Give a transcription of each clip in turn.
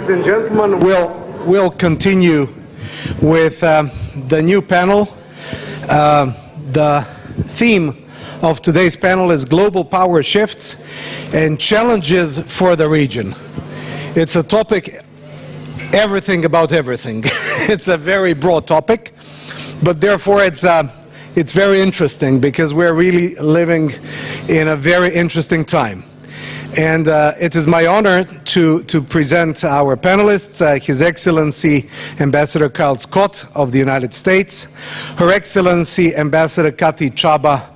ladies and gentlemen, we'll continue with the new panel. The theme of today's panel is Global Power Shifts and Challenges for the Region. It's a topic, everything about everything. It's a very broad topic, but therefore it's very interesting because we're really living in a very interesting time. And it is my honor to present our panelists, His Excellency Ambassador Kyle Scott of the United States, Her Excellency Ambassador Kati Chaba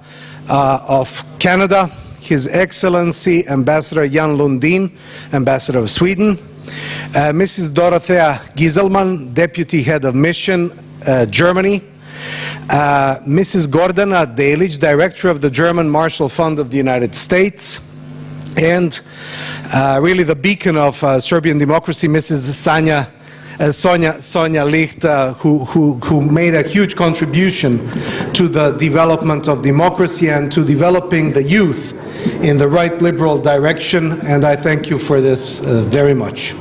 of Canada, His Excellency Ambassador Jan Lundin, Ambassador of Sweden, Mrs. Dorothea Gieselman, Deputy Head of Mission, Germany, Mrs. Gordana Delic, Director of the German Marshall Fund of the United States, and really the beacon of Serbian democracy, Mrs. Sonja Licht, who made a huge contribution to the development of democracy and to developing the youth in the right liberal direction, and I thank you for this very much.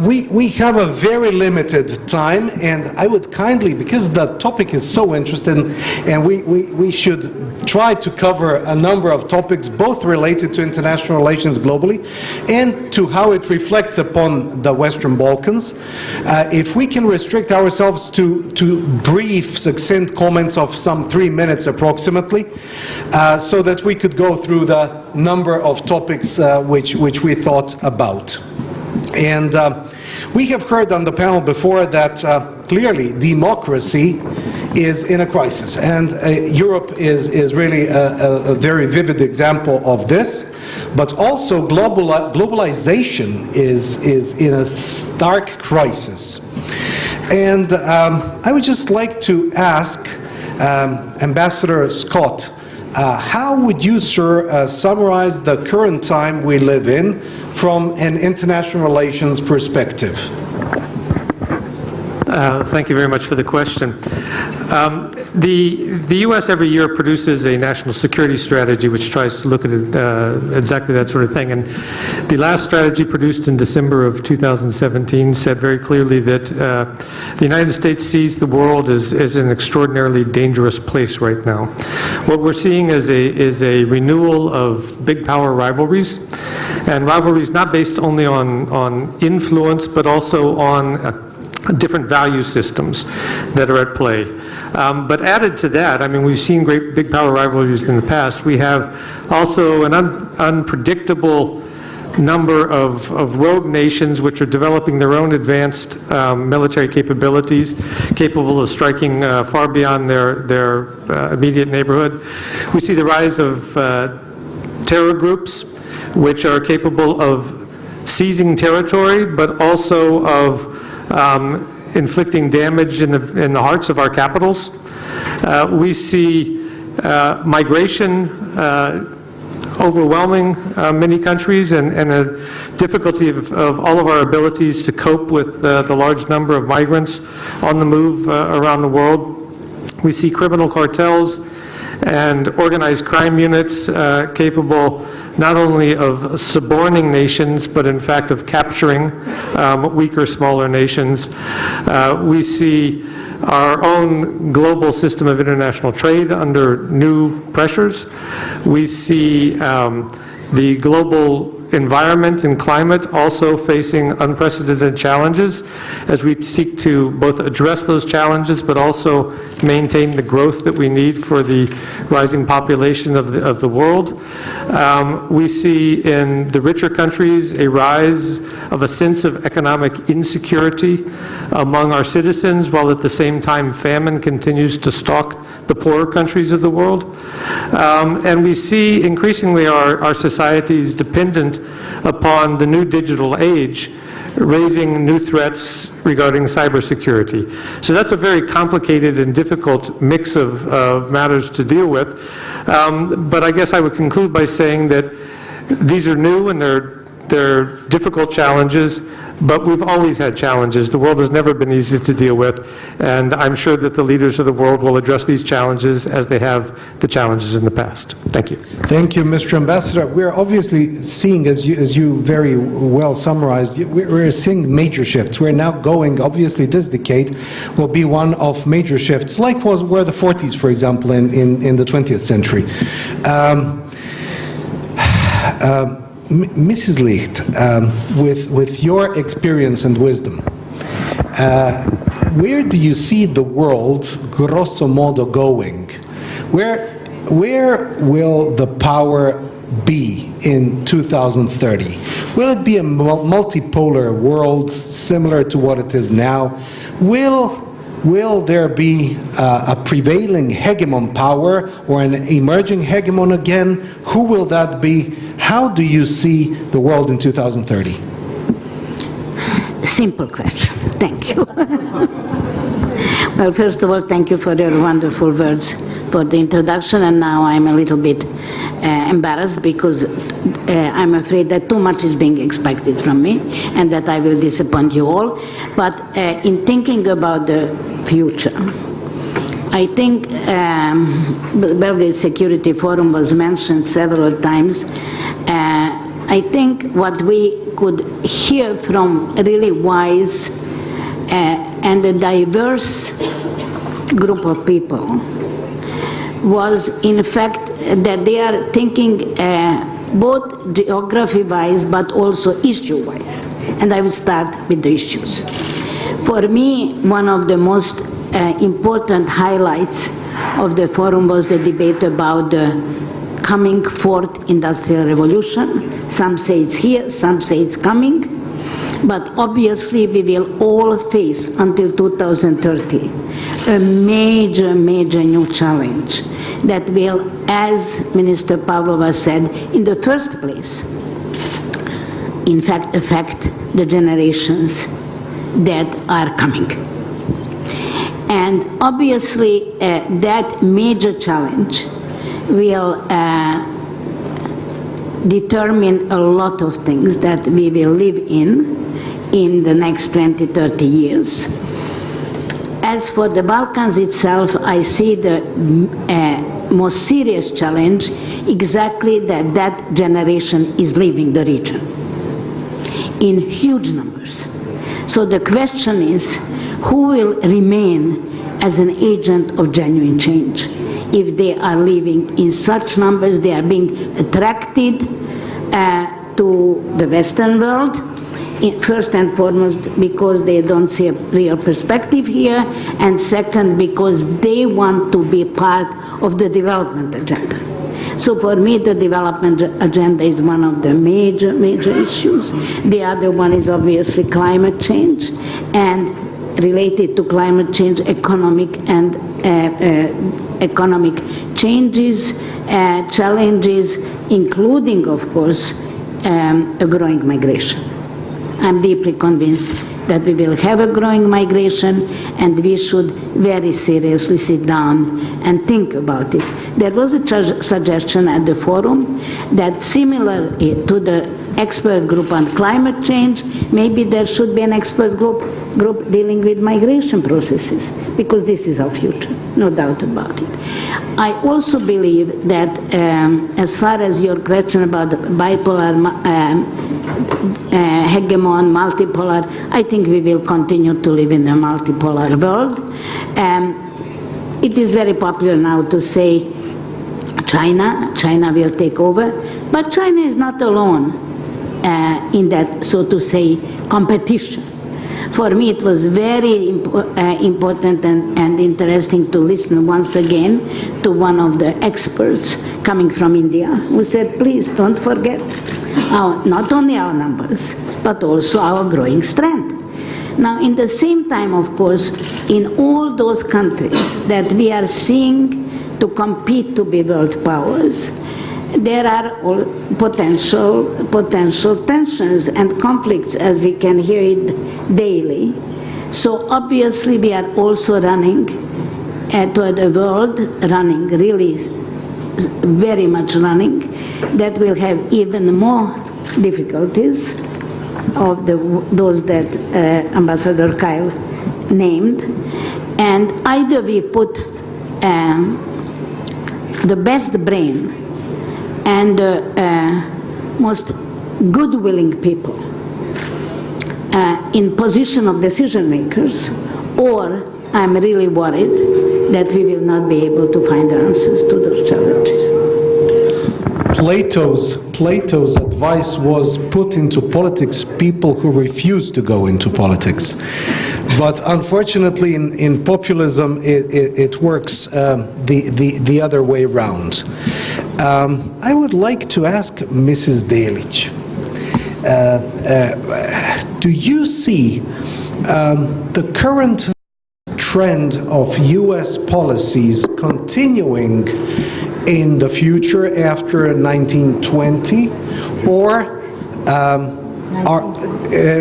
We have a very limited time, and I would kindly, because the topic is so interesting, and we should try to cover a number of topics, both related to international relations globally and to how it reflects upon the Western Balkans. If we can restrict ourselves to brief, succinct comments of some 3 minutes approximately, so that we could go through the number of topics which we thought about. And we have heard on the panel before that clearly democracy is in a crisis, and Europe is really a very vivid example of this, but also globalization is in a stark crisis. And I would just like to ask Ambassador Scott, how would you, sir, summarize the current time we live in from an international relations perspective? Thank you very much for the question. The U.S. every year produces a national security strategy which tries to look at exactly that sort of thing. And the last strategy produced in December of 2017 said very clearly that the United States sees the world as an extraordinarily dangerous place right now. What we're seeing is a renewal of big power rivalries, and rivalries not based only on influence but also on different value systems that are at play. But added to that, I mean, we've seen great big power rivalries in the past. We have also an unpredictable number of rogue nations which are developing their own advanced military capabilities, capable of striking far beyond their immediate neighborhood. We see the rise of terror groups which are capable of seizing territory, but also of inflicting damage in the hearts of our capitals. We see migration overwhelming many countries, and a difficulty of all of our abilities to cope with the large number of migrants on the move around the world. We see criminal cartels and organized crime units capable not only of suborning nations, but in fact of capturing weaker, smaller nations. We see our own global system of international trade under new pressures. We see the global environment and climate also facing unprecedented challenges as we seek to both address those challenges but also maintain the growth that we need for the rising population of the world. We see in the richer countries a rise of a sense of economic insecurity among our citizens, while at the same time famine continues to stalk the poorer countries of the world. And we see increasingly our societies dependent upon the new digital age, raising new threats regarding cybersecurity. So that's a very complicated and difficult mix of matters to deal with. But I guess I would conclude by saying that these are new and they're They're difficult challenges, but we've always had challenges. The world has never been easy to deal with, and I'm sure that the leaders of the world will address these challenges as they have the challenges in the past. Thank you. Thank you, Mr. Ambassador. We're obviously seeing, as you very well summarized, we're seeing major shifts. We're now going, obviously this decade will be one of major shifts, like were the 40s, for example, in the 20th century. Mrs. Licht, with your experience and wisdom, where do you see the world, grosso modo, going? Where will the power be in 2030? Will it be a multipolar world similar to what it is now? Will there be a prevailing hegemon power or an emerging hegemon again? Who will that be? How do you see the world in 2030? Simple question. Thank you. Well, first of all, thank you for your wonderful words for the introduction, and now I'm a little bit embarrassed because I'm afraid that too much is being expected from me and that I will disappoint you all. But in thinking about the future, I think Belgrade Security Forum was mentioned several times. I think what we could hear from really wise and a diverse group of people was, in fact, that they are thinking both geography-wise but also issue-wise. And I will start with the issues. For me, one of the most important highlights of the forum was the debate about the coming fourth industrial revolution. Some say it's here, some say it's coming. But obviously we will all face until 2030 a major, major new challenge that will, as Minister Pavlova said, in the first place, in fact, affect the generations that are coming. And obviously that major challenge will determine a lot of things that we will live in the next 20, 30 years. As for the Balkans itself, I see the most serious challenge exactly that generation is leaving the region in huge numbers. So the question is, who will remain as an agent of genuine change? If they are living in such numbers, they are being attracted to the Western world, first and foremost because they don't see a real perspective here, and second because they want to be part of the development agenda. So for me, the development agenda is one of the major, major issues. The other one is obviously climate change, and related to climate change, economic and economic changes, challenges, including, of course, a growing migration. I'm deeply convinced that we will have a growing migration, and we should very seriously sit down and think about it. There was a suggestion at the forum that similar to the expert group on climate change, maybe there should be an expert group dealing with migration processes, because this is our future, no doubt about it. I also believe that as far as your question about bipolar, hegemon, multipolar, I think we will continue to live in a multipolar world. It is very popular now to say China will take over, but China is not alone in that, so to say, competition. For me, it was very important and interesting to listen once again to one of the experts coming from India, who said, please don't forget not only our numbers, but also our growing strength. Now, in the same time, of course, in all those countries that we are seeing to compete to be world powers, there are potential tensions and conflicts, as we can hear it daily. So obviously we are also running toward a world really very much running that will have even more difficulties of those that Ambassador Kyle named, and either we put the best brain and most good-willing people in position of decision makers, or I'm really worried that we will not be able to find answers to those challenges. Plato's advice was put into politics people who refuse to go into politics. But unfortunately, in populism, it works the other way around. I would like to ask Mrs. Delic, do you see the current trend of U.S. policies continuing in the future after 1920, or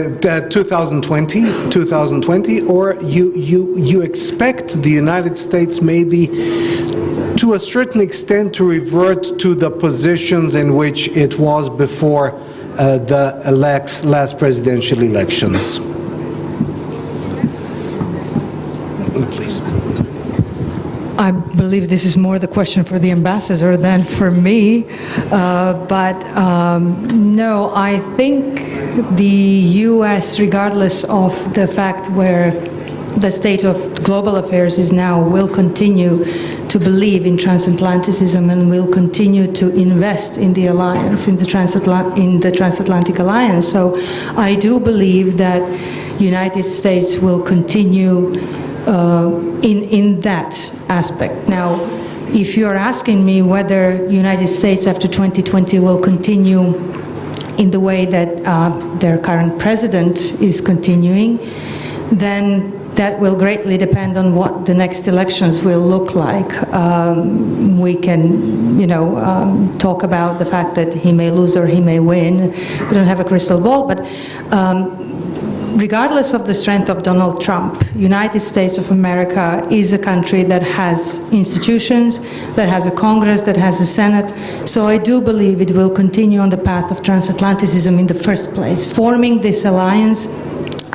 2020, or you expect the United States maybe to a certain extent to revert to the positions in which it was before the last presidential elections? Please. I believe this is more the question for the ambassador than for me, but no, I think the U.S., regardless of the fact where the state of global affairs is now, will continue to believe in transatlanticism and will continue to invest in the alliance, in the transatlantic alliance. So I do believe that United States will continue in that aspect. Now, if you're asking me whether United States after 2020 will continue in the way that their current president is continuing, then that will greatly depend on what the next elections will look like. We can, talk about the fact that he may lose or he may win. We don't have a crystal ball, but regardless of the strength of Donald Trump, United States of America is a country that has institutions, that has a Congress, that has a Senate. So I do believe it will continue on the path of transatlanticism in the first place. Forming this alliance,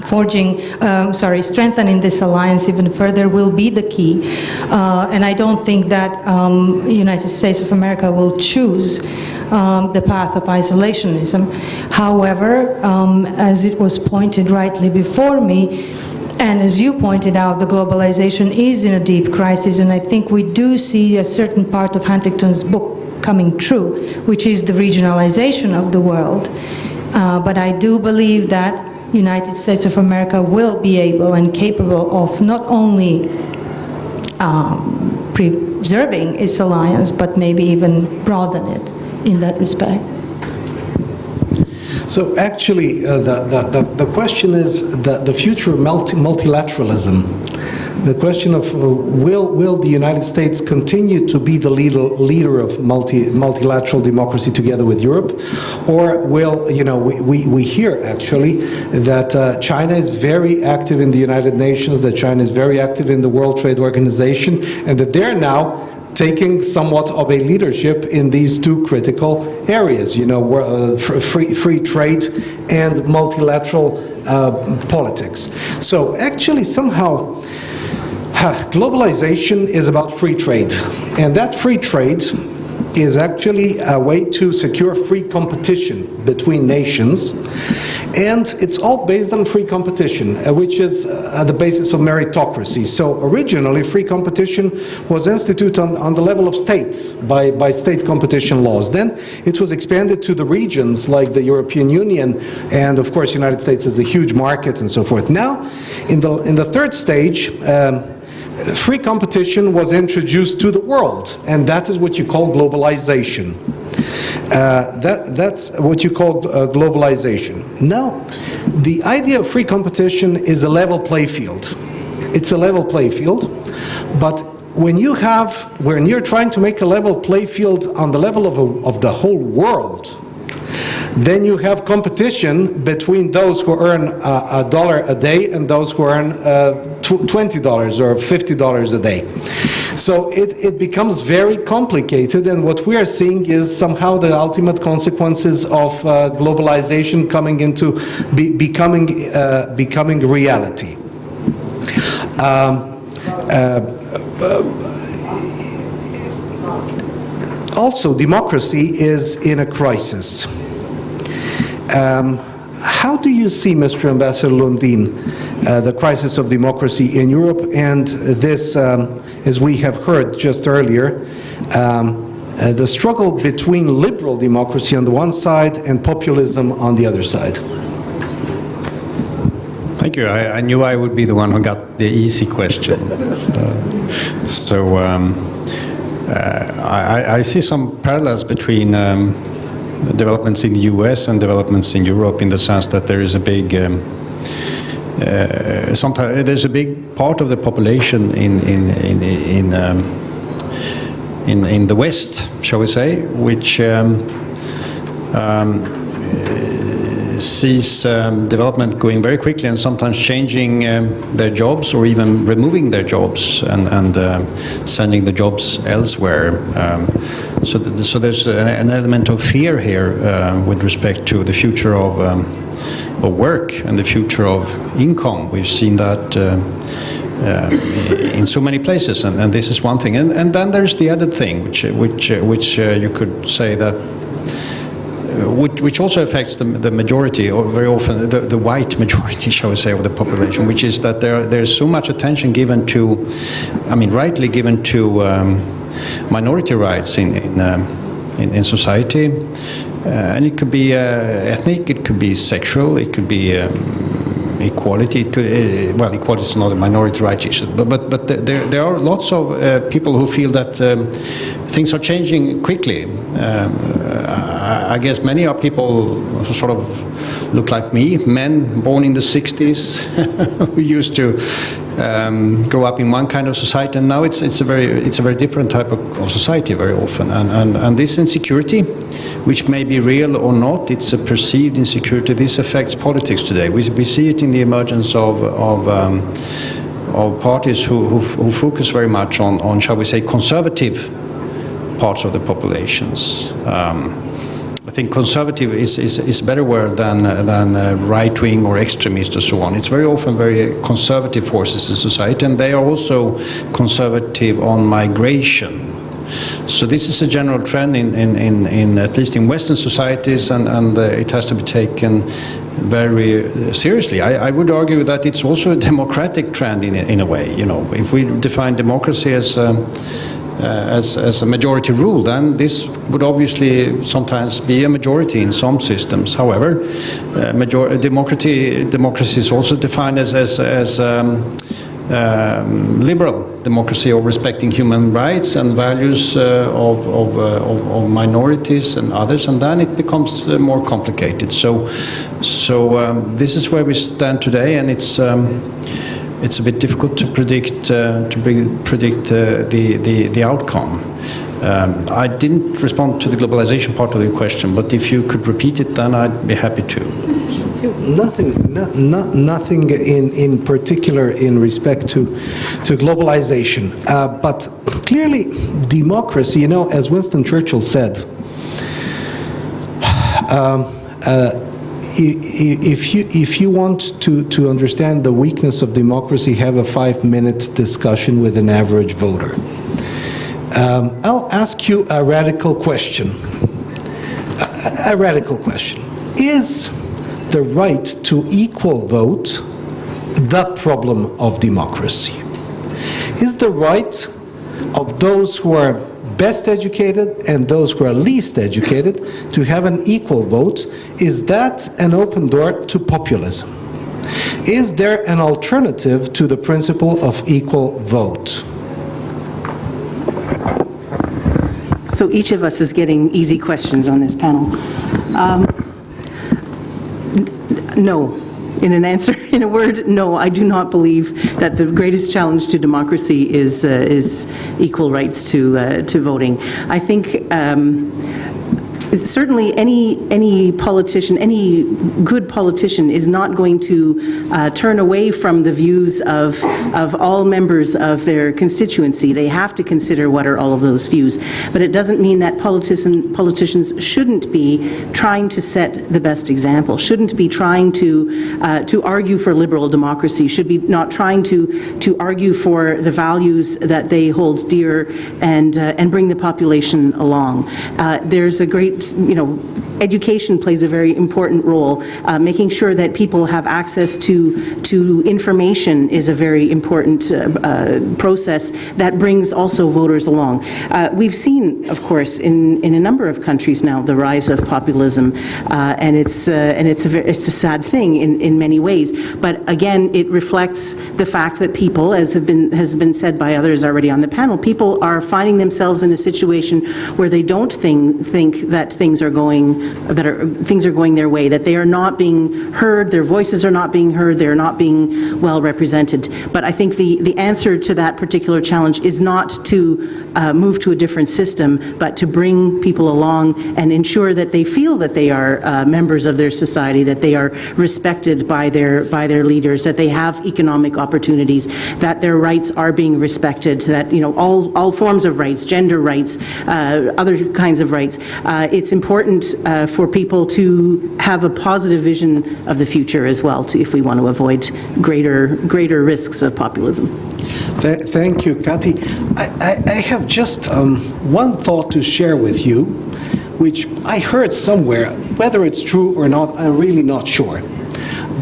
strengthening this alliance even further will be the key. And I don't think that United States of America will choose the path of isolationism. However, as it was pointed rightly before me, and as you pointed out, the globalization is in a deep crisis, and I think we do see a certain part of Huntington's book coming true, which is the regionalization of the world. But I do believe that United States of America will be able and capable of not only preserving its alliance, but maybe even broaden it in that respect. So actually, the question is the future of multilateralism. The question of will the United States continue to be the leader of multilateral democracy together with Europe, or will, we hear actually that China is very active in the United Nations, that China is very active in the World Trade Organization, and that they're now taking somewhat of a leadership in these two critical areas, free trade and multilateral politics. So actually somehow globalization is about free trade, and that free trade is actually a way to secure free competition between nations, and it's all based on free competition, which is the basis of meritocracy. So originally, free competition was instituted on the level of states by state competition laws. Then it was expanded to the regions like the European Union, and of course, the United States is a huge market and so forth. Now, in the third stage, free competition was introduced to the world, and that is what you call globalization. That's what you call globalization. Now, the idea of free competition is a level play field. It's a level play field, but when you're trying to make a level play field on the level of the whole world, then you have competition between those who earn $1 a day and those who earn $20 or $50 a day. So it becomes very complicated, and what we are seeing is somehow the ultimate consequences of globalization coming into becoming reality. Also, democracy is in a crisis. How do you see, Mr. Ambassador Lundin, the crisis of democracy in Europe and this, as we have heard just earlier, the struggle between liberal democracy on the one side and populism on the other side? Thank you. I knew I would be the one who got the easy question. I see some parallels between developments in the US and developments in Europe, in the sense that there is a big sometimes there's a big part of the population in the West, shall we say, which sees development going very quickly and sometimes changing their jobs or even removing their jobs and sending the jobs elsewhere. So there's an element of fear here with respect to the future of work and the future of income. We've seen that in so many places, and this is one thing. And then there's the other thing, which you could say that which also affects the majority, or very often the white majority, shall we say, of the population, which is that there's so much attention given to, I mean, rightly given to minority rights in society, and it could be ethnic, it could be sexual, it could be equality. It could, well, equality is not a minority right issue, but there are lots of people who feel that things are changing quickly. I guess many are people who sort of look like me, men born in the 60s, who used to grow up in one kind of society, and now it's a very different type of society very often, and this insecurity, which may be real or not, it's a perceived insecurity. This affects politics today. We see it in the emergence of parties who focus very much on, shall we say, conservative parts of the populations. I think conservative is a better word than right-wing or extremist or so on. It's very often very conservative forces in society, and they are also conservative on migration. So this is a general trend in at least in Western societies, and it has to be taken very seriously. I would argue that it's also a democratic trend in a way. You know, if we define democracy as a majority rule, then this would obviously sometimes be a majority in some systems. However, democracy is also defined as liberal democracy, or respecting human rights and values of minorities and others, and then it becomes more complicated. So this is where we stand today, and it's a bit difficult to predict the outcome. I didn't respond to the globalization part of your question, but if you could repeat it, then I'd be happy to. Nothing in particular in respect to globalization, but clearly democracy, you know, as Winston Churchill said, if you want to understand the weakness of democracy, have a 5-minute discussion with an average voter. I'll ask you a radical question. A radical question. Is the right to equal vote the problem of democracy? Is the right of those who are best educated and those who are least educated to have an equal vote, is that an open door to populism? Is there an alternative to the principle of equal vote? So each of us is getting easy questions on this panel. No. In an answer, in a word, no, I do not believe that the greatest challenge to democracy is equal rights to voting. I think certainly any politician, any good politician is not going to turn away from the views of all members of their constituency. They have to consider what are all of those views. But it doesn't mean that politicians shouldn't be trying to set the best example, shouldn't be trying to argue for liberal democracy, should be not trying to argue for the values that they hold dear and bring the population along. There's a great, education plays a very important role. Making sure that people have access to information is a very important process that brings also voters along. We've seen, of course, in a number of countries now, the rise of populism, and it's a sad thing in many ways. But again, it reflects the fact that people, as has been said by others already on the panel, people are finding themselves in a situation where they don't think that things are going their way, that they are not being heard, their voices are not being heard, they're not being well represented. But I think the answer to that particular challenge is not to move to a different system, but to bring people along and ensure that they feel that they are members of their society, that they are respected by their leaders, that they have economic opportunities, that their rights are being respected, that all forms of rights, gender rights, other kinds of rights. It's important for people to have a positive vision of the future as well, if we want to avoid greater risks of populism. Thank you, Kathy. I have just one thought to share with you, which I heard somewhere. Whether it's true or not, I'm really not sure.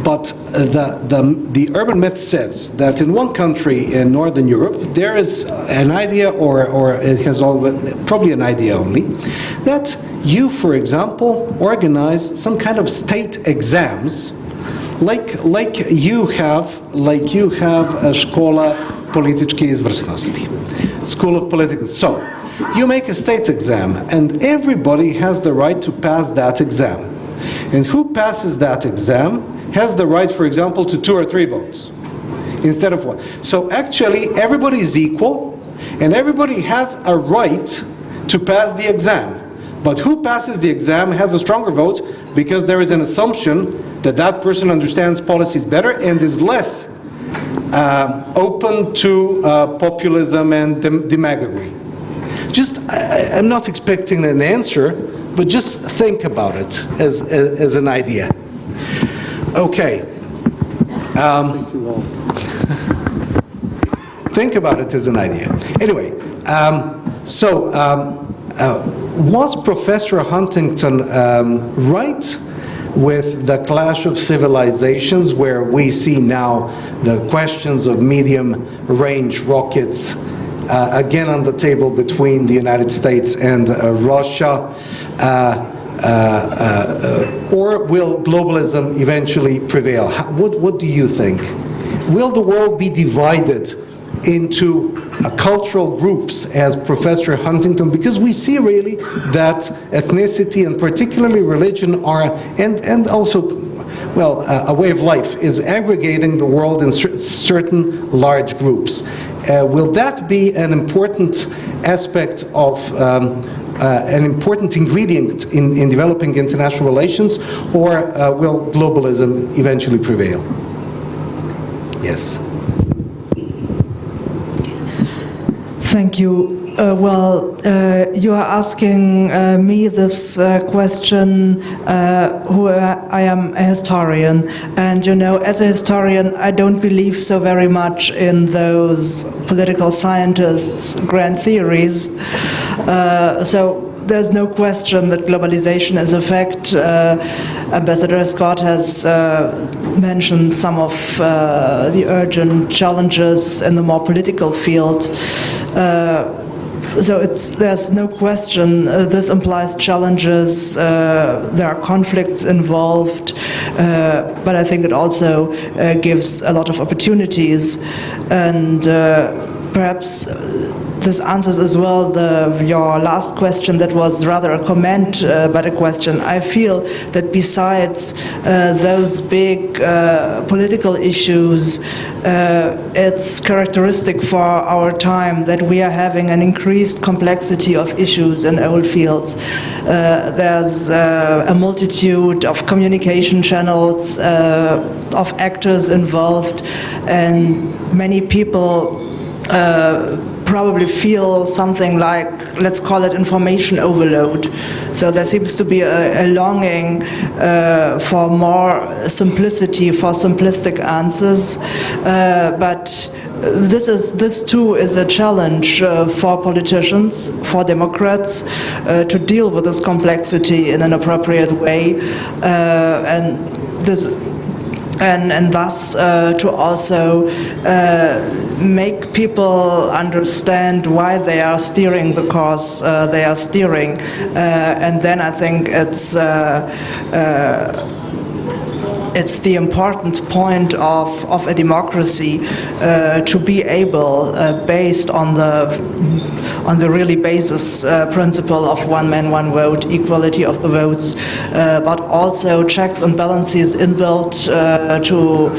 But the urban myth says that in one country in Northern Europe, there is an idea, or it has probably an idea only, that you, for example, organize some kind of state exams, like you have a Škola političke izvrsnosti, School of Political. So you make a state exam, and everybody has the right to pass that exam. And who passes that exam has the right, for example, to 2 or 3 votes instead of 1. So actually, everybody is equal, and everybody has a right to pass the exam. But who passes the exam has a stronger vote, because there is an assumption that that person understands policies better and is less open to populism and demagoguery. I'm not expecting an answer, but just think about it as an idea. Okay. Think about it as an idea. Anyway, was Professor Huntington right with the clash of civilizations, where we see now the questions of medium-range rockets again on the table between the United States and Russia? Or will globalism eventually prevail? What do you think? Will the world be divided into cultural groups, as Professor Huntington, because we see really that ethnicity and particularly religion are, and also, well, a way of life is aggregating the world in certain large groups. Will that be an important aspect of an important ingredient in developing international relations, or will globalism eventually prevail? Yes. Thank you. You are asking me this question, who I am a historian, and as a historian, I don't believe so very much in those political scientists' grand theories. So there's no question that globalization is a fact. Ambassador Scott has mentioned some of the urgent challenges in the more political field. So there's no question this implies challenges, there are conflicts involved, but I think it also gives a lot of opportunities. And perhaps this answers as well your last question that was rather a comment but a question. I feel that besides those big political issues, it's characteristic for our time that we are having an increased complexity of issues in all fields. There's a multitude of communication channels, of actors involved, and many people probably feel something like, let's call it information overload. So there seems to be a longing for more simplicity, for simplistic answers, but this too is a challenge for politicians, for Democrats, to deal with this complexity in an appropriate way, and thus to also make people understand why they are steering the course they are steering, and then I think it's the important point of a democracy to be able, based on the really basis principle of one man, one vote, equality of the votes, but also checks and balances inbuilt to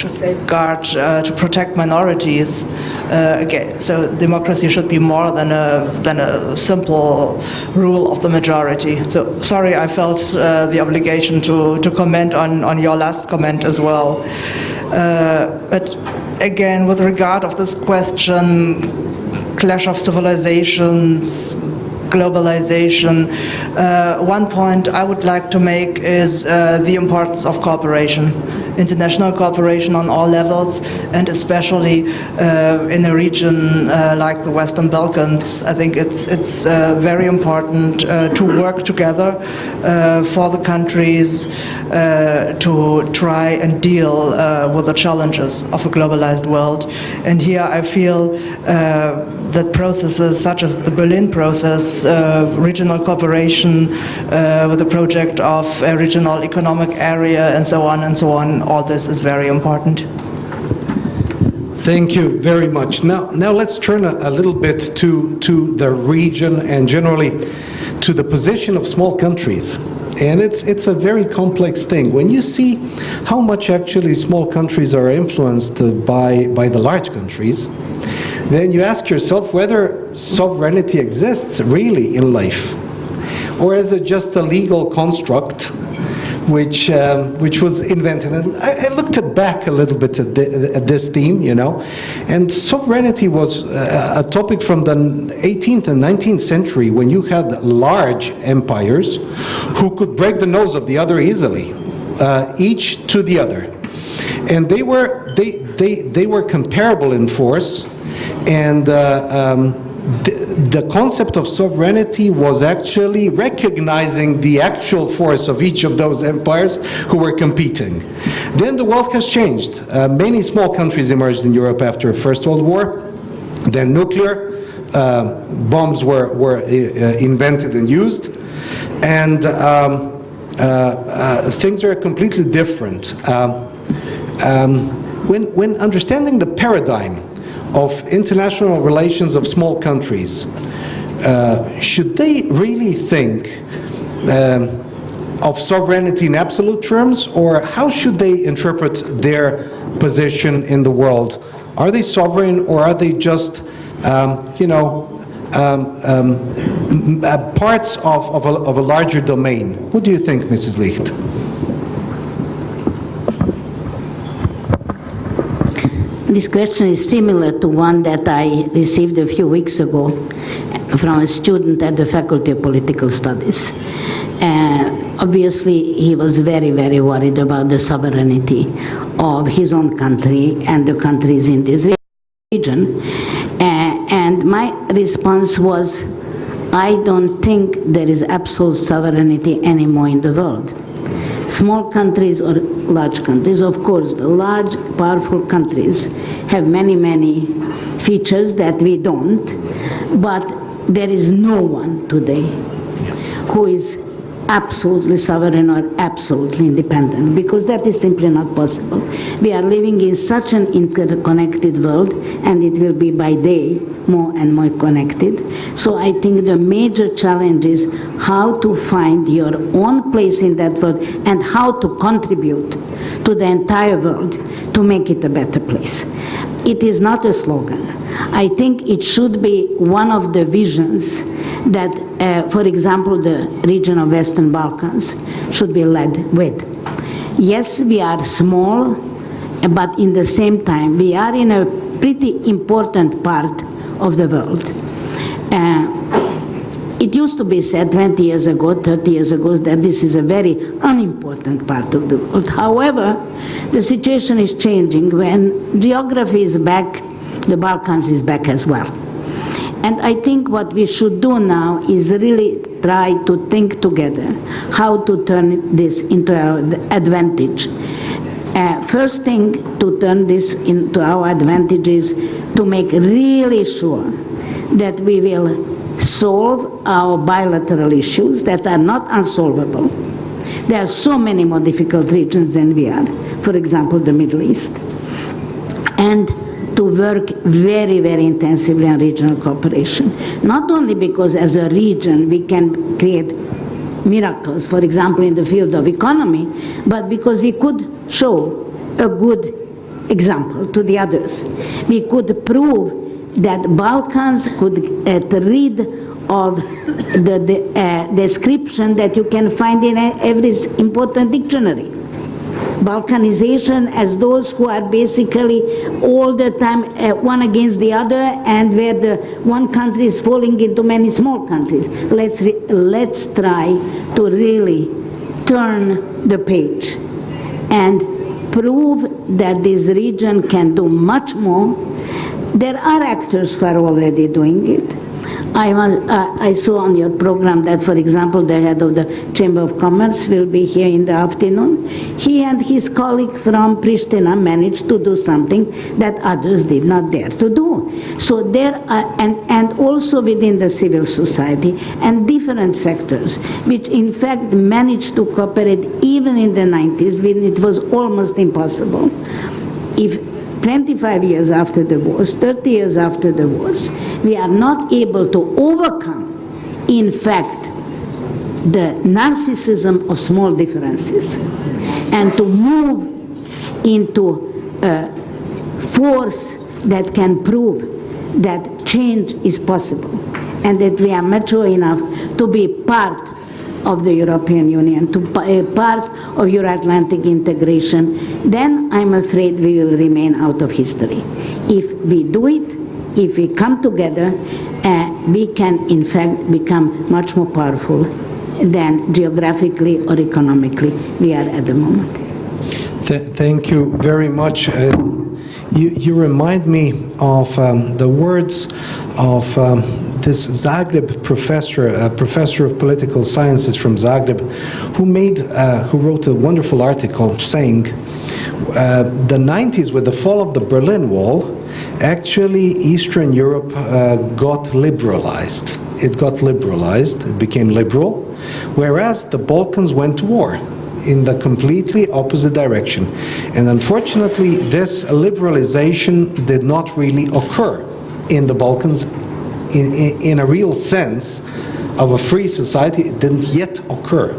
safeguard, to protect minorities. Again, so democracy should be more than a simple rule of the majority. So sorry, I felt the obligation to comment on your last comment as well. But again, with regard of this question, clash of civilizations, globalization, one point I would like to make is the importance of cooperation, international cooperation on all levels, and especially in a region like the Western Balkans. I think it's very important to work together for the countries to try and deal with the challenges of a globalized world. And here I feel that processes such as the Berlin process, regional cooperation with the project of a regional economic area, and so on, all this is very important. Thank you very much. Now let's turn a little bit to the region and generally to the position of small countries. And it's a very complex thing. When you see how much actually small countries are influenced by the large countries, then you ask yourself whether sovereignty exists really in life, or is it just a legal construct which was invented. And I looked back a little bit at this theme, and sovereignty was a topic from the 18th and 19th century, when you had large empires who could break the nose of the other easily, each to the other, and they were comparable in force, and the concept of sovereignty was actually recognizing the actual force of each of those empires who were competing. Then the world has changed. Many small countries emerged in Europe after the First World War. Then nuclear bombs were invented and used, and things are completely different. When understanding the paradigm of international relations of small countries, should they really think of sovereignty in absolute terms, or how should they interpret their position in the world? Are they sovereign, or are they just, parts of a larger domain? What do you think, Mrs. Licht? This question is similar to one that I received a few weeks ago from a student at the Faculty of Political Studies. Obviously, he was very, very worried about the sovereignty of his own country and the countries in this region. And my response was, I don't think there is absolute sovereignty anymore in the world. Small countries or large countries, of course, the large, powerful countries have many, many features that we don't, but there is no one today who is absolutely sovereign or absolutely independent, because that is simply not possible. We are living in such an interconnected world, and it will be by day more and more connected. So I think the major challenge is how to find your own place in that world and how to contribute to the entire world to make it a better place. It is not a slogan. I think it should be one of the visions that, for example, the region of Western Balkans should be led with. Yes, we are small, but in the same time, we are in a pretty important part of the world. It used to be said 20 years ago, 30 years ago, that this is a very unimportant part of the world. However, the situation is changing. When geography is back, the Balkans is back as well. And I think what we should do now is really try to think together how to turn this into our advantage. First thing to turn this into our advantage is to make really sure that we will solve our bilateral issues that are not unsolvable. There are so many more difficult regions than we are, for example, the Middle East. And to work very, very intensively on regional cooperation. Not only because as a region we can create miracles, for example, in the field of economy, but because we could show a good example to the others. We could prove that Balkans could read of the description that you can find in every important dictionary. Balkanization as those who are basically all the time one against the other, and where the one country is falling into many small countries. Let's try to really turn the page and prove that this region can do much more. There are actors who are already doing it. I saw on your program that, for example, the head of the Chamber of Commerce will be here in the afternoon. He and his colleague from Pristina managed to do something that others did not dare to do. So there are, and also within the civil society and different sectors, which in fact managed to cooperate even in the 90s when it was almost impossible. If 25 years after the wars, 30 years after the wars, we are not able to overcome, in fact, the narcissism of small differences and to move into a force that can prove that change is possible and that we are mature enough to be part of the European Union, to be part of Euro-Atlantic integration, then I'm afraid we will remain out of history. If we do it, if we come together, we can in fact become much more powerful than geographically or economically we are at the moment. Thank you very much. You remind me of the words of this Zagreb professor, a professor of political sciences from Zagreb, who wrote a wonderful article saying the 90s, with the fall of the Berlin Wall, actually Eastern Europe got liberalized. It got liberalized, it became liberal, whereas the Balkans went to war in the completely opposite direction. And unfortunately, this liberalization did not really occur in the Balkans in a real sense of a free society. It didn't yet occur.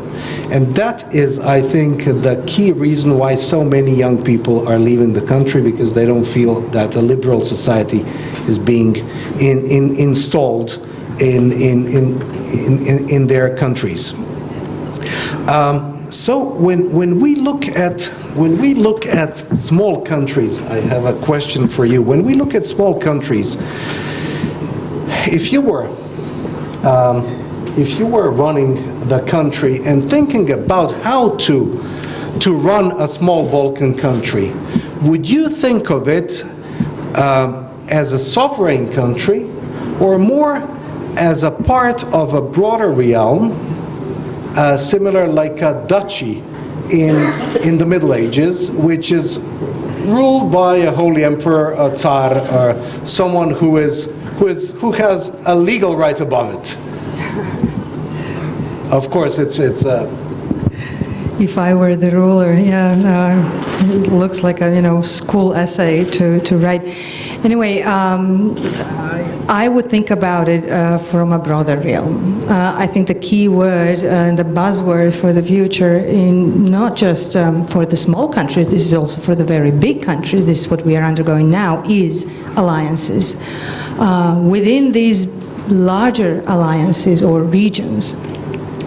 And that is, I think, the key reason why so many young people are leaving the country, because they don't feel that a liberal society is being installed in their countries. So when we look at small countries, I have a question for you. When we look at small countries, if you were running the country and thinking about how to run a small Balkan country, would you think of it as a sovereign country, or more as a part of a broader realm, similar like a duchy in the Middle Ages, which is ruled by a holy emperor, a Tsar, or someone who has a legal right above it? of course, it's If I were the ruler, it looks like a school essay to write. Anyway, I would think about it from a broader realm. I think the key word and the buzzword for the future, in not just for the small countries, this is also for the very big countries, this is what we are undergoing now, is alliances. Within these larger alliances or regions,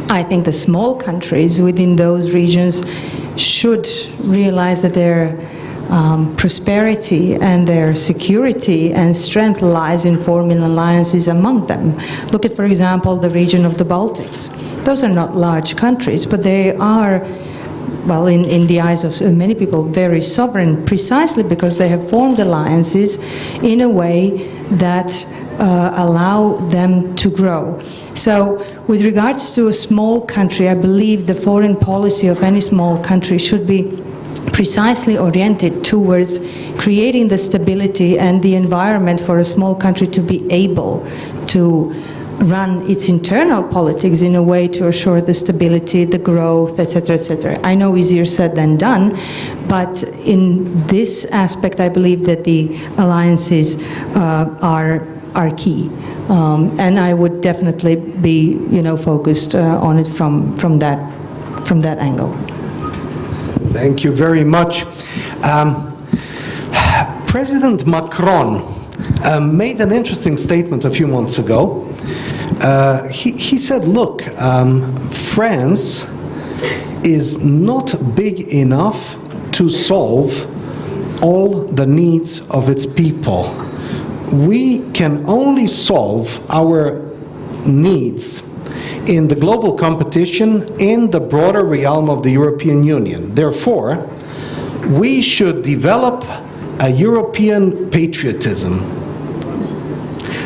I think the small countries within those regions should realize that their prosperity and their security and strength lies in forming alliances among them. Look at, for example, the region of the Baltics. Those are not large countries, but they are, well, in the eyes of many people, very sovereign, precisely because they have formed alliances in a way that allow them to grow. So, with regards to a small country, I believe the foreign policy of any small country should be precisely oriented towards creating the stability and the environment for a small country to be able to run its internal politics in a way to assure the stability, the growth, etc., etc. I know easier said than done, but in this aspect, I believe that the alliances are key, and I would definitely be, focused on it from that angle. Thank you very much. President Macron made an interesting statement a few months ago. He said, look, France is not big enough to solve all the needs of its people. We can only solve our needs in the global competition in the broader realm of the European Union. Therefore, we should develop a European patriotism,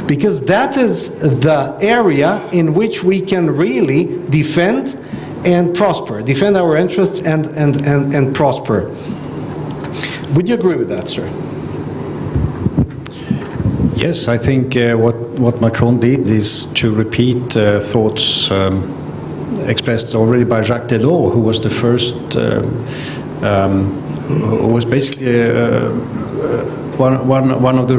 because that is the area in which we can really defend and prosper, defend our interests and prosper. Would you agree with that, sir? Yes, I think what Macron did is to repeat thoughts expressed already by Jacques Delors, who was the first, who was basically one of the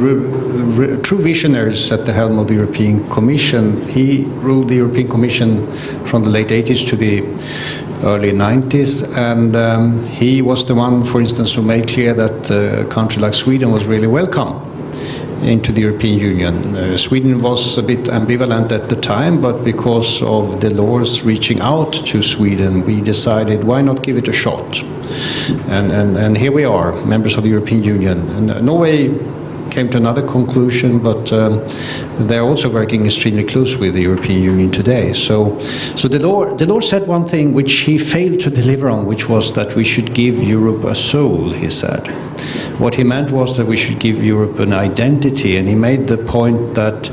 true visionaries at the helm of the European Commission. He ruled the European Commission from the late 80s to the early 90s, and he was the one, for instance, who made clear that a country like Sweden was really welcome into the European Union. Sweden was a bit ambivalent at the time, but because of Delors reaching out to Sweden, we decided, why not give it a shot? And here we are, members of the European Union. And Norway came to another conclusion, but they're also working extremely close with the European Union today. So Delors said one thing which he failed to deliver on, which was that we should give Europe a soul, he said. What he meant was that we should give Europe an identity, and he made the point that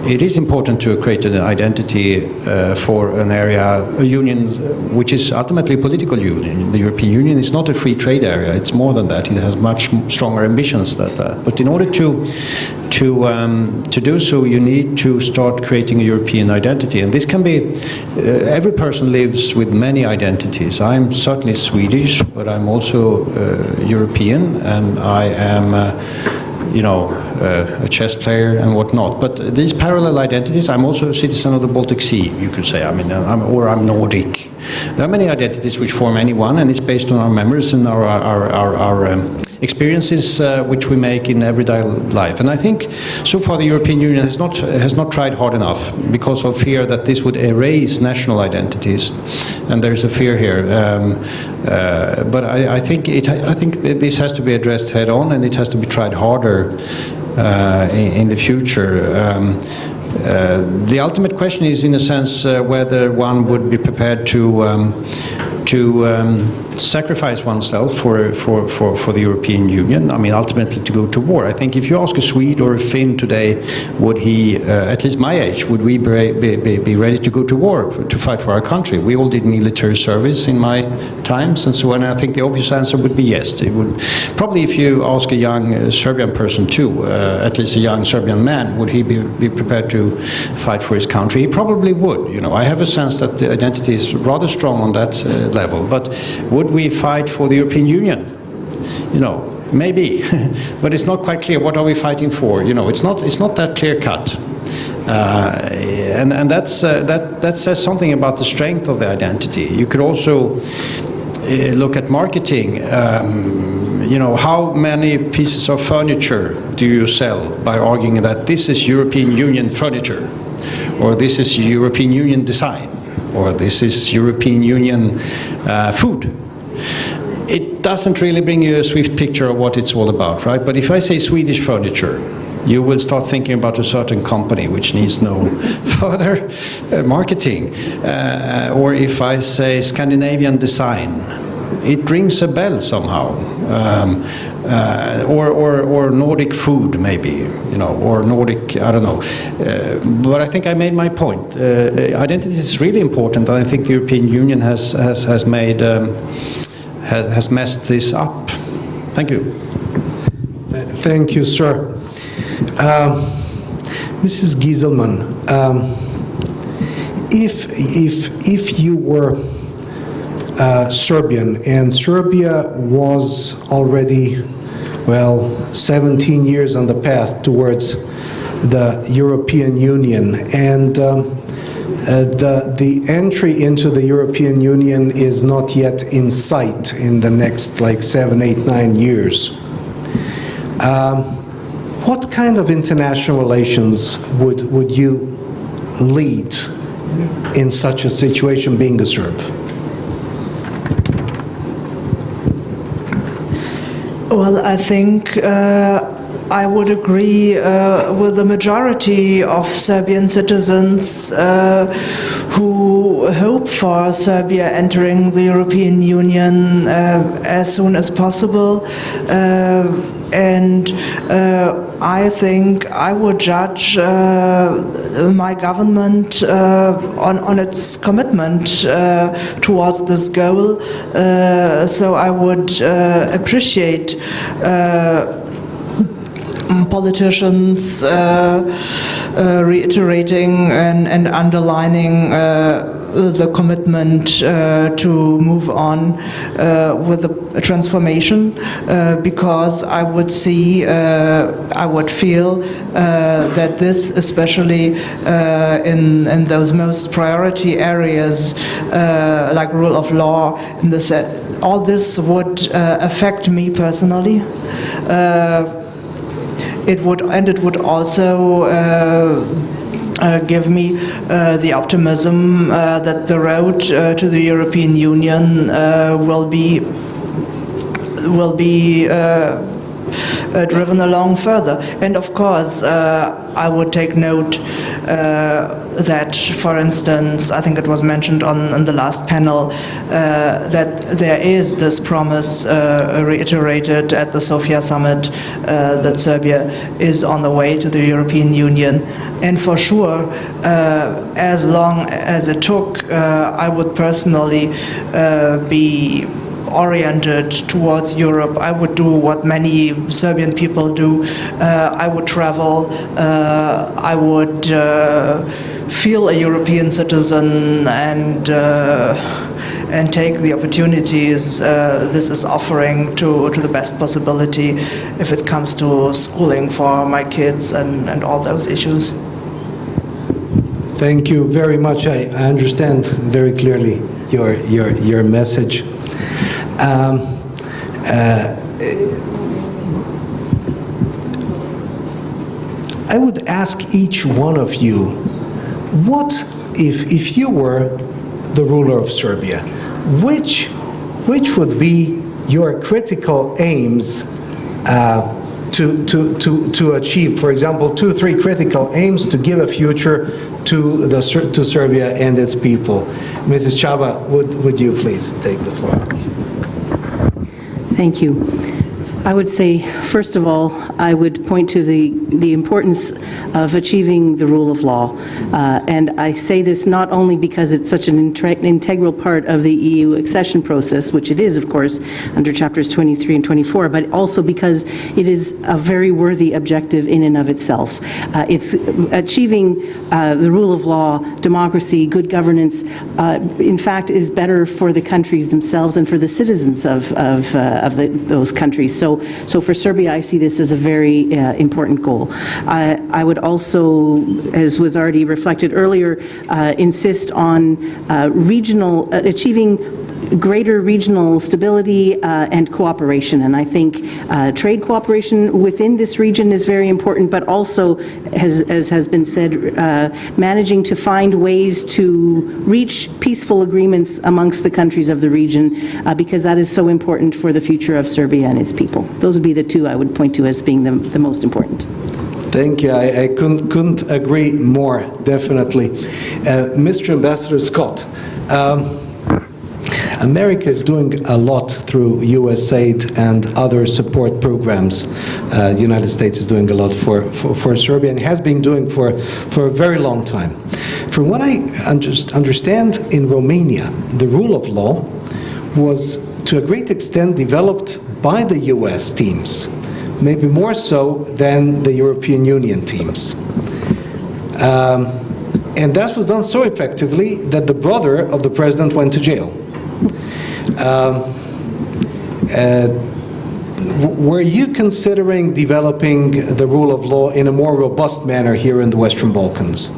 it is important to create an identity for an area, a union, which is ultimately a political union. The European Union is not a free trade area, it's more than that. It has much stronger ambitions than that. But in order to do so, you need to start creating a European identity. And this can be, every person lives with many identities. I'm certainly Swedish, but I'm also European, and I am a chess player and whatnot. But these parallel identities, I'm also a citizen of the Baltic Sea, you could say. I mean, I'm Nordic. There are many identities which form any one, and it's based on our memories and our experiences which we make in everyday life. And I think so far the European Union has not tried hard enough because of fear that this would erase national identities, and there's a fear here. But I think this has to be addressed head on, and it has to be tried harder in the future. The ultimate question is, in a sense, whether one would be prepared to sacrifice oneself for the European Union. I mean, ultimately to go to war. I think if you ask a Swede or a Finn today, would he, at least my age, would we be ready to go to war to fight for our country? We all did military service in my times and so on. I think the obvious answer would be yes. It would probably, if you ask a young Serbian person too, at least a young Serbian man, would he be prepared to fight for his country? He probably would. You know, I have a sense that the identity is rather strong on that level. But would we fight for the European Union? You know, maybe, but it's not quite clear. What are we fighting for? You know, it's not that clear cut, and that says something about the strength of the identity. You could also look at marketing. You know, how many pieces of furniture do you sell by arguing that this is European Union furniture, or this is European Union design, or this is European Union food? It doesn't really bring you a swift picture of what it's all about, right? But if I say Swedish furniture, you will start thinking about a certain company which needs no further marketing. Or if I say Scandinavian design, it rings a bell somehow. Or Nordic food, maybe, you know, or Nordic, I don't know. But I think I made my point. Identity is really important. I think the European Union has messed this up. Thank you. Thank you, sir. Mrs. Gieselman, if you were Serbian and Serbia was already, well, 17 years on the path towards the European Union, and the entry into the European Union is not yet in sight in the next like 7, 8, 9 years. What kind of international relations would you lead in such a situation, being a Serb? Well, I think I would agree with the majority of Serbian citizens who hope for Serbia entering the European Union as soon as possible. And I think I would judge my government on its commitment towards this goal. So I would appreciate politicians reiterating and underlining the commitment to move on with the transformation, because I would see, I would feel that this, especially in those most priority areas like rule of law, all this would affect me personally. It would also give me the optimism that the road to the European Union will be driven along further. And of course, I would take note that, for instance, I think it was mentioned on the last panel, that there is this promise reiterated at the Sofia summit that Serbia is on the way to the European Union. And for sure, as long as it took, I would personally be oriented towards Europe. I would do what many Serbian people do. I would travel. I would feel a European citizen and take the opportunities this is offering to the best possibility if it comes to schooling for my kids and all those issues. Thank you very much. I understand very clearly your message. I would ask each one of you, what if you were the ruler of Serbia, which would be your critical aims to achieve? For example, 2, 3 critical aims to give a future to Serbia and its people. Mrs. Chava, would you please take the floor? Thank you. I would say, first of all, I would point to the importance of achieving the rule of law. And I say this not only because it's such an integral part of the EU accession process, which it is, of course, under chapters 23 and 24, but also because it is a very worthy objective in and of itself. It's achieving the rule of law, democracy, good governance, in fact, is better for the countries themselves and for the citizens of those countries. So for Serbia, I see this as a very important goal. I would also, as was already reflected earlier, insist on achieving greater regional stability and cooperation. And I think trade cooperation within this region is very important, but also, as has been said, managing to find ways to reach peaceful agreements amongst the countries of the region, because that is so important for the future of Serbia and its people. Those would be the two I would point to as being the most important. Thank you. I couldn't agree more, definitely. Mr. Ambassador Scott, America is doing a lot through USAID and other support programs. The United States is doing a lot for Serbia and has been doing for a very long time. From what I understand, in Romania, the rule of law was to a great extent developed by the US teams, maybe more so than the European Union teams. And that was done so effectively that the brother of the president went to jail. Were you considering developing the rule of law in a more robust manner here in the Western Balkans?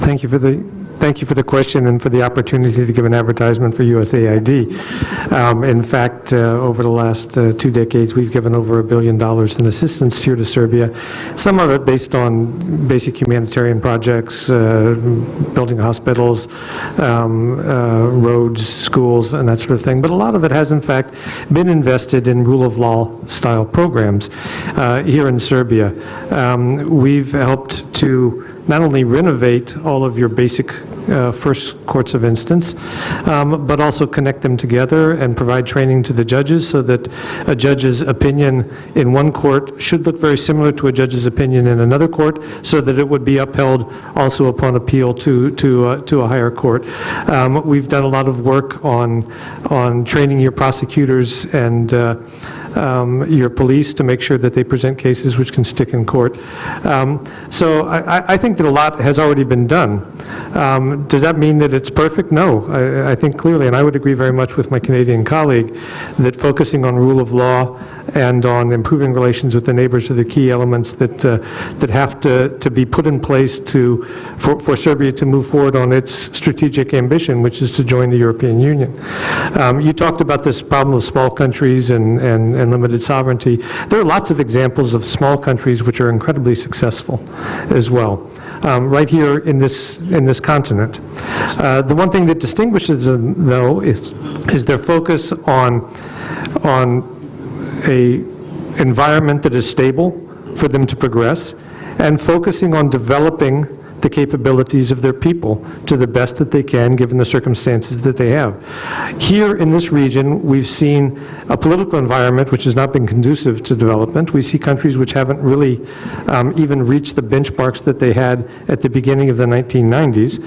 Thank you for the question and for the opportunity to give an advertisement for USAID. In fact, over the last 2 decades, we've given over $1 billion in assistance here to Serbia, some of it based on basic humanitarian projects, building hospitals, roads, schools, and that sort of thing. But a lot of it has, in fact, been invested in rule of law style programs here in Serbia. We've helped to not only renovate all of your basic first courts of instance, but also connect them together and provide training to the judges so that a judge's opinion in one court should look very similar to a judge's opinion in another court, so that it would be upheld also upon appeal to a higher court. We've done a lot of work on training your prosecutors and your police to make sure that they present cases which can stick in court. So I think that a lot has already been done. Does that mean that it's perfect? No. I think clearly, and I would agree very much with my Canadian colleague, that focusing on rule of law and on improving relations with the neighbors are the key elements that have to be put in place for Serbia to move forward on its strategic ambition, which is to join the European Union. You talked about this problem of small countries and limited sovereignty. There are lots of examples of small countries which are incredibly successful as well, right here in this continent. The one thing that distinguishes them, though, is their focus on a environment that is stable for them to progress, and focusing on developing the capabilities of their people to the best that they can, given the circumstances that they have. Here in this region, we've seen a political environment which has not been conducive to development. We see countries which haven't really even reached the benchmarks that they had at the beginning of the 1990s.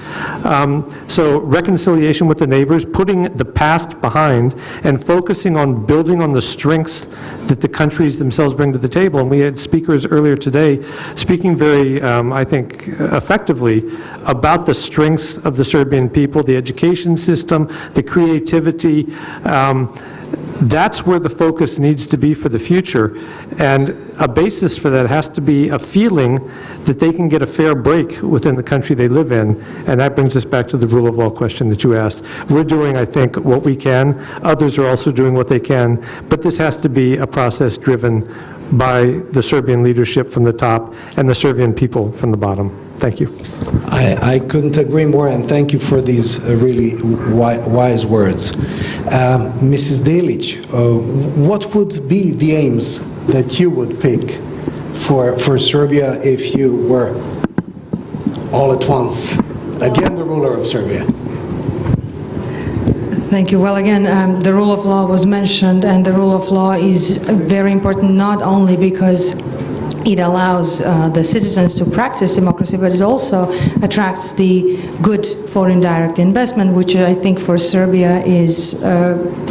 So reconciliation with the neighbors, putting the past behind, and focusing on building on the strengths that the countries themselves bring to the table. And we had speakers earlier today speaking very, I think, effectively about the strengths of the Serbian people, the education system, the creativity. That's where the focus needs to be for the future. And a basis for that has to be a feeling that they can get a fair break within the country they live in. And that brings us back to the rule of law question that you asked. We're doing, I think, what we can. Others are also doing what they can. But this has to be a process driven by the Serbian leadership from the top and the Serbian people from the bottom. Thank you. I couldn't agree more, and thank you for these really wise words. Mrs. Delic, what would be the aims that you would pick for Serbia if you were all at once again the ruler of Serbia? Thank you. Well, again, the rule of law was mentioned, and the rule of law is very important not only because it allows the citizens to practice democracy, but it also attracts the good foreign direct investment, which I think for Serbia is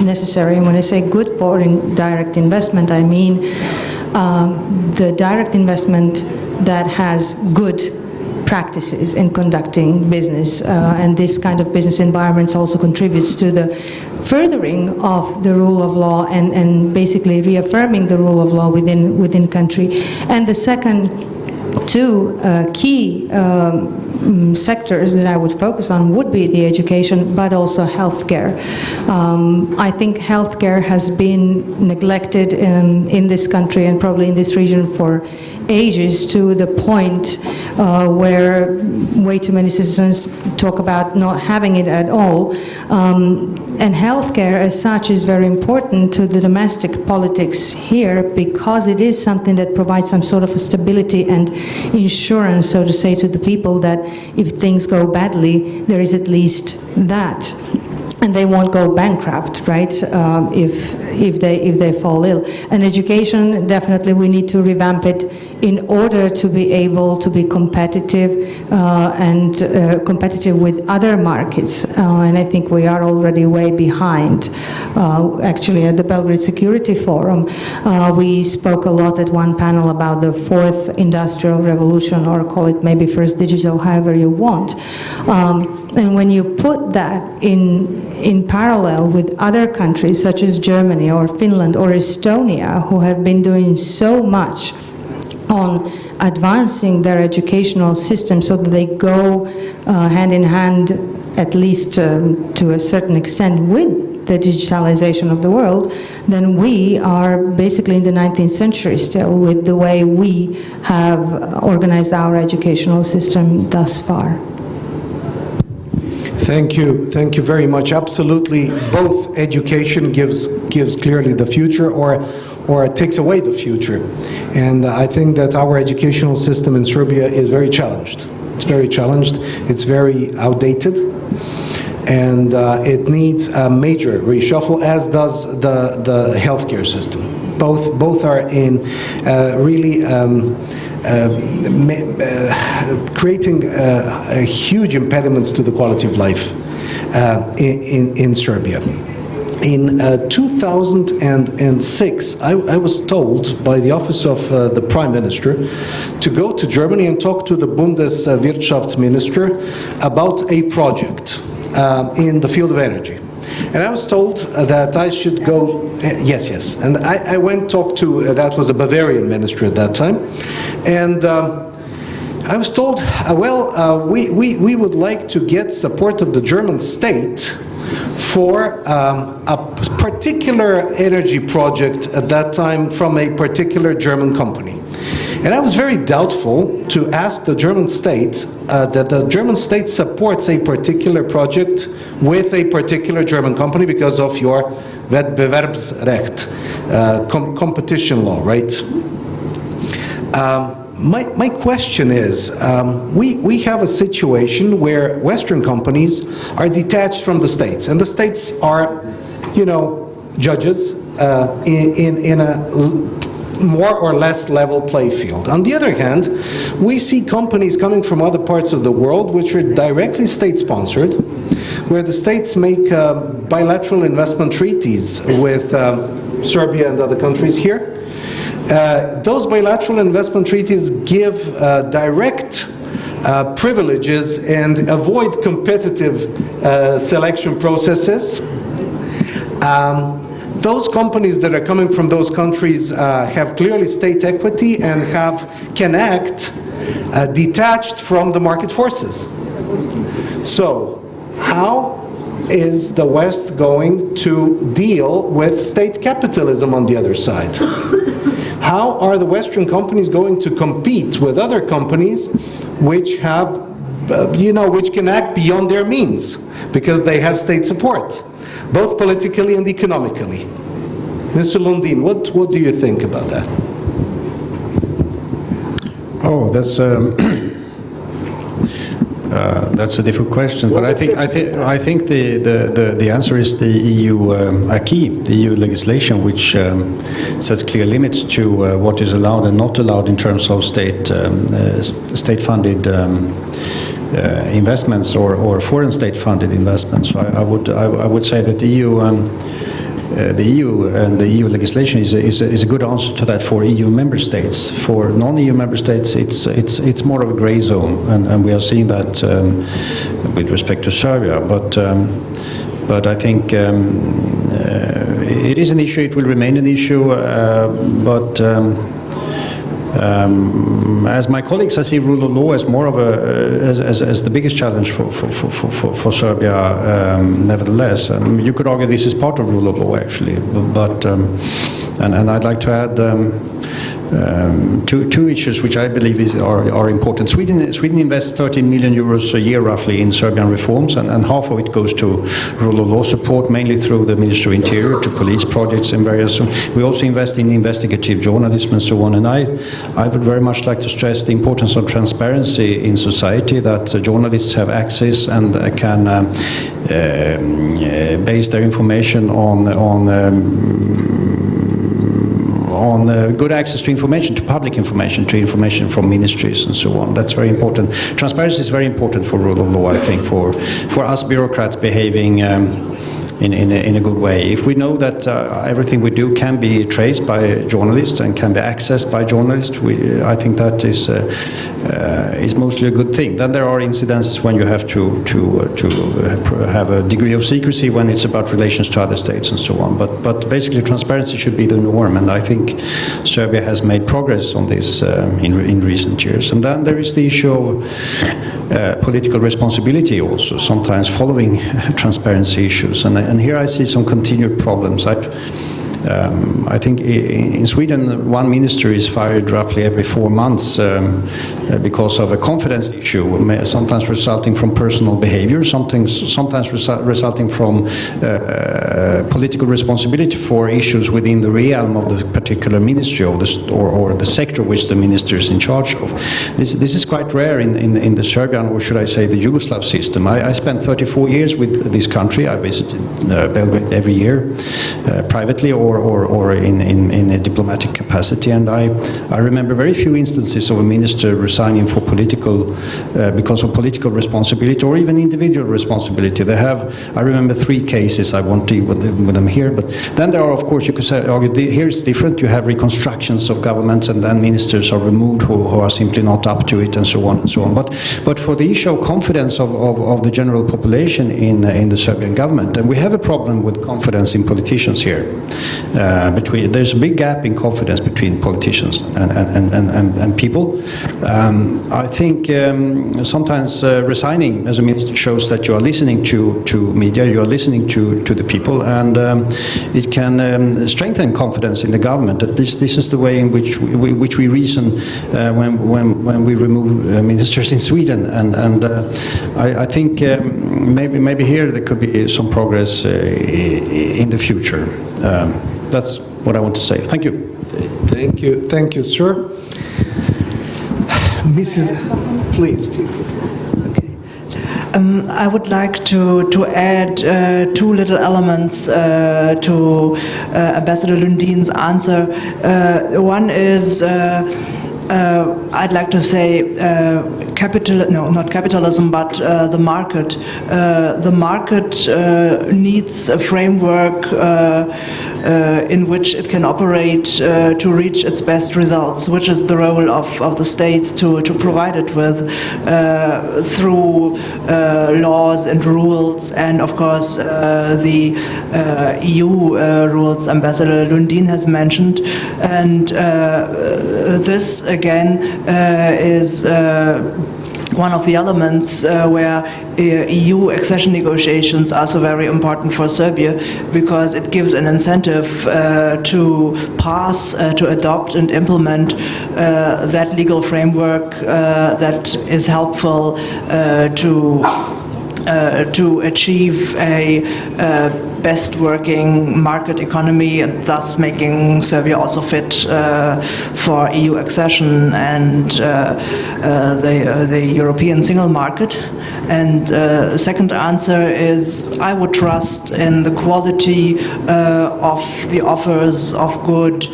necessary. And when I say good foreign direct investment, I mean the direct investment that has good practices in conducting business, and this kind of business environments also contributes to the furthering of the rule of law and basically reaffirming the rule of law within country. And the second two key sectors that I would focus on would be the education, but also healthcare. I think healthcare has been neglected in this country and probably in this region for ages, to the point where way too many citizens talk about not having it at all. And healthcare as such is very important to the domestic politics here, because it is something that provides some sort of a stability and insurance, so to say, to the people, that if things go badly, there is at least that. And they won't go bankrupt, right, if they fall ill. And education, definitely we need to revamp it in order to be able to be competitive and competitive with other markets. And I think we are already way behind. Actually, at the Belgrade Security Forum, we spoke a lot at one panel about the fourth industrial revolution, or call it maybe first digital, however you want. And when you put that in parallel with other countries such as Germany or Finland or Estonia, who have been doing so much on advancing their educational system so that they go hand in hand, at least to a certain extent, with the digitalization of the world, then we are basically in the 19th century still with the way we have organized our educational system thus far. Thank you very much. Absolutely, both education gives clearly the future, or it takes away the future. And I think that our educational system in Serbia is very challenged. It's very challenged, it's very outdated, and it needs a major reshuffle, as does the healthcare system. Both are in really creating huge impediments to the quality of life in Serbia. In 2006, I was told by the office of the Prime Minister to go to Germany and talk to the Bundeswirtschaftsminister about a project in the field of energy. And I was told that I should go, yes. And I went talk to, that was a Bavarian minister at that time, and I was told, we would like to get support of the German state for a particular energy project at that time from a particular German company. And I was very doubtful to ask the German state that the German state supports a particular project with a particular German company because of your Wettbewerbsrecht, competition law, right? My question is, we have a situation where Western companies are detached from the states, and the states are, judges in a more or less level play field. On the other hand, we see companies coming from other parts of the world which are directly state-sponsored, where the states make bilateral investment treaties with Serbia and other countries here. Those bilateral investment treaties give direct privileges and avoid competitive selection processes. Those companies that are coming from those countries have clearly state equity and can act detached from the market forces. So, how is the West going to deal with state capitalism on the other side? How are the Western companies going to compete with other companies which have, which can act beyond their means because they have state support, both politically and economically? Mr. Lundin, what do you think about that? Oh, that's That's a difficult question, but I think the answer is the EU acquis, the EU legislation, which sets clear limits to what is allowed and not allowed in terms of state-funded investments or foreign state-funded investments. So I would say that the EU and the EU legislation is a good answer to that for EU member states. For non-EU member states, it's more of a grey zone, and we are seeing that with respect to Serbia. But I think it is an issue. It will remain an issue. As my colleagues, I see rule of law as more of as the biggest challenge for Serbia. Nevertheless, you could argue this is part of rule of law, actually. And I'd like to add two issues which I believe are important. Sweden invests 13 million euros a year roughly in Serbian reforms, and half of it goes to rule of law support, mainly through the Ministry of Interior, to police projects in various. We also invest in investigative journalism and so on. And I would very much like to stress the importance of transparency in society, that journalists have access and can base their information on good access to information, to public information, to information from ministries and so on. That's very important. Transparency is very important for rule of law, I think, for us bureaucrats behaving in a good way. If we know that everything we do can be traced by journalists and can be accessed by journalists, I think that is mostly a good thing. Then there are incidences when you have to have a degree of secrecy when it's about relations to other states and so on. But basically, transparency should be the norm, and I think Serbia has made progress on this in recent years. And then there is the issue of political responsibility also, sometimes following transparency issues. And here I see some continued problems. I think in Sweden, one minister is fired roughly every 4 months because of a confidence issue, sometimes resulting from personal behavior, sometimes resulting from political responsibility for issues within the realm of the particular ministry or the sector which the minister is in charge of. This is quite rare in the Serbian, or should I say the Yugoslav system. I spent 34 years with this country. I visited Belgrade every year, privately or in a diplomatic capacity, and I remember very few instances of a minister resigning for because of political responsibility or even individual responsibility. I remember 3 cases. I won't deal with them here, but then there are, of course, you could argue here it's different. You have reconstructions of governments, and then ministers are removed who are simply not up to it, and so on and so on. But for the issue of confidence of the general population in the Serbian government, and we have a problem with confidence in politicians here. There's a big gap in confidence between politicians and people. I think sometimes resigning as a minister shows that you are listening to media, you are listening to the people, and it can strengthen confidence in the government. That this is the way in which we reason when we remove ministers in Sweden, and I think maybe here there could be some progress in the future. That's what I want to say. Thank you. Thank you, sir. Mrs. Please. Okay. I would like to add 2 little elements to Ambassador Lundin's answer. One is I'd like to say not capitalism, but the market. The market needs a framework in which it can operate to reach its best results, which is the role of the states to provide it with through laws and rules, and of course the EU rules Ambassador Lundin has mentioned. And this again is one of the elements where EU accession negotiations are so very important for Serbia, because it gives an incentive to pass, to adopt and implement that legal framework that is helpful to achieve a best working market economy, and thus making Serbia also fit for EU accession and the European single market. And second answer is I would trust in the quality of the offers of good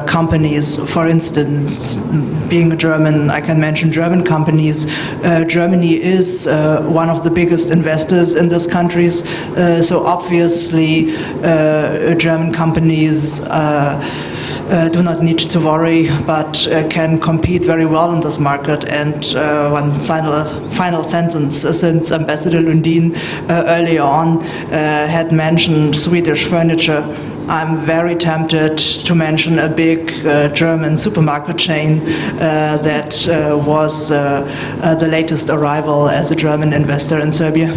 companies. For instance, being a German, I can mention German companies. Germany is one of the biggest investors in these countries, so obviously German companies do not need to worry, but can compete very well in this market. And one final sentence, since Ambassador Lundin earlier on had mentioned Swedish furniture, I'm very tempted to mention a big German supermarket chain that was the latest arrival as a German investor in Serbia.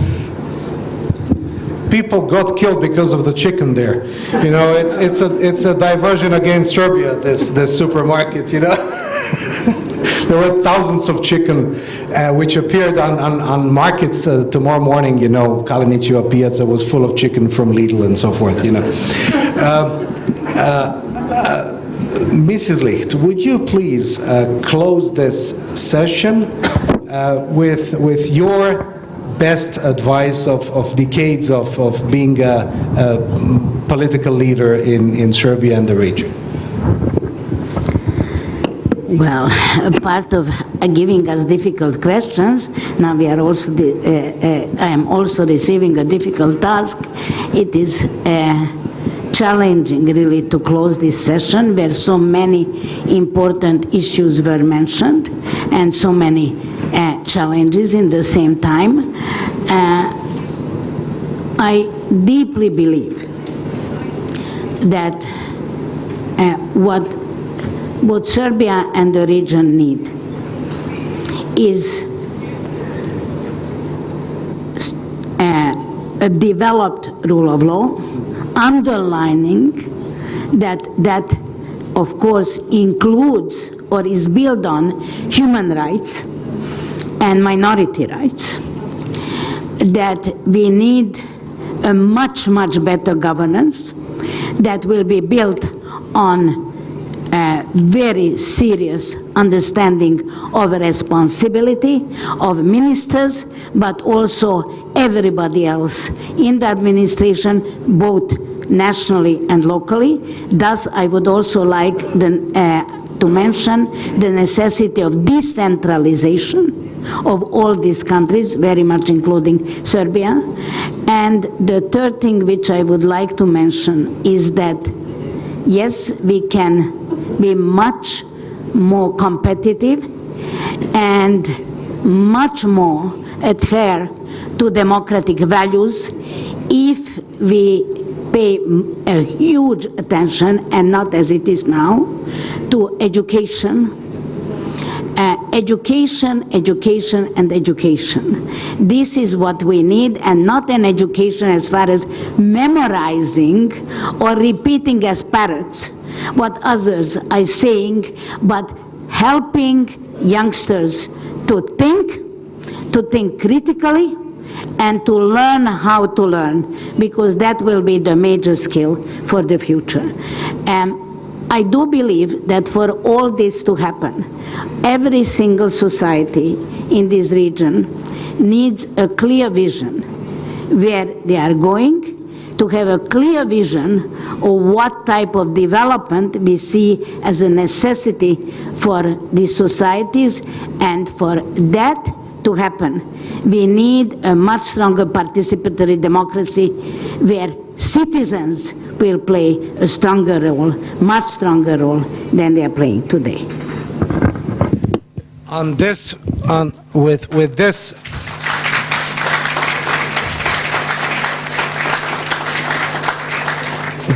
People got killed because of the chicken there. You know, it's a diversion against Serbia, this supermarket, you know. There were thousands of chicken which appeared on markets tomorrow morning, you know. Kalinićeva pijaca was full of chicken from Lidl and so forth, you know. Mrs. Licht, would you please close this session with your best advice of decades of being a political leader in Serbia and the region? Well, a part of giving us difficult questions, now we are also, I am also receiving a difficult task. It is challenging really to close this session where so many important issues were mentioned and so many challenges in the same time. I deeply believe that what Serbia and the region need is a developed rule of law, underlining that of course includes or is built on human rights and minority rights, that we need a much better governance that will be built on a very serious understanding of responsibility of ministers, but also everybody else in the administration, both nationally and locally. Thus, I would also like to mention the necessity of decentralization of all these countries, very much including Serbia. And the third thing which I would like to mention is that, yes, we can be much more competitive and much more adhere to democratic values if we pay a huge attention, and not as it is now, to education. Education, and education. This is what we need, and not an education as far as memorizing or repeating as parrots what others are saying, but helping youngsters to think critically, and to learn how to learn, because that will be the major skill for the future. I do believe that for all this to happen, every single society in this region needs a clear vision where they are going, to have a clear vision of what type of development we see as a necessity for these societies, and for that to happen, we need a much stronger participatory democracy where citizens will play a stronger role, much stronger role than they are playing today. With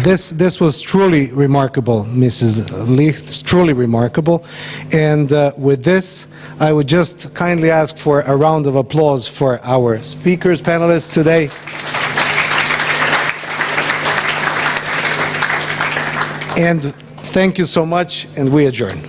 this, this was truly remarkable, Mrs. Licht, truly remarkable. And with this, I would just kindly ask for a round of applause for our speakers, panelists today. And thank you so much, and we adjourn.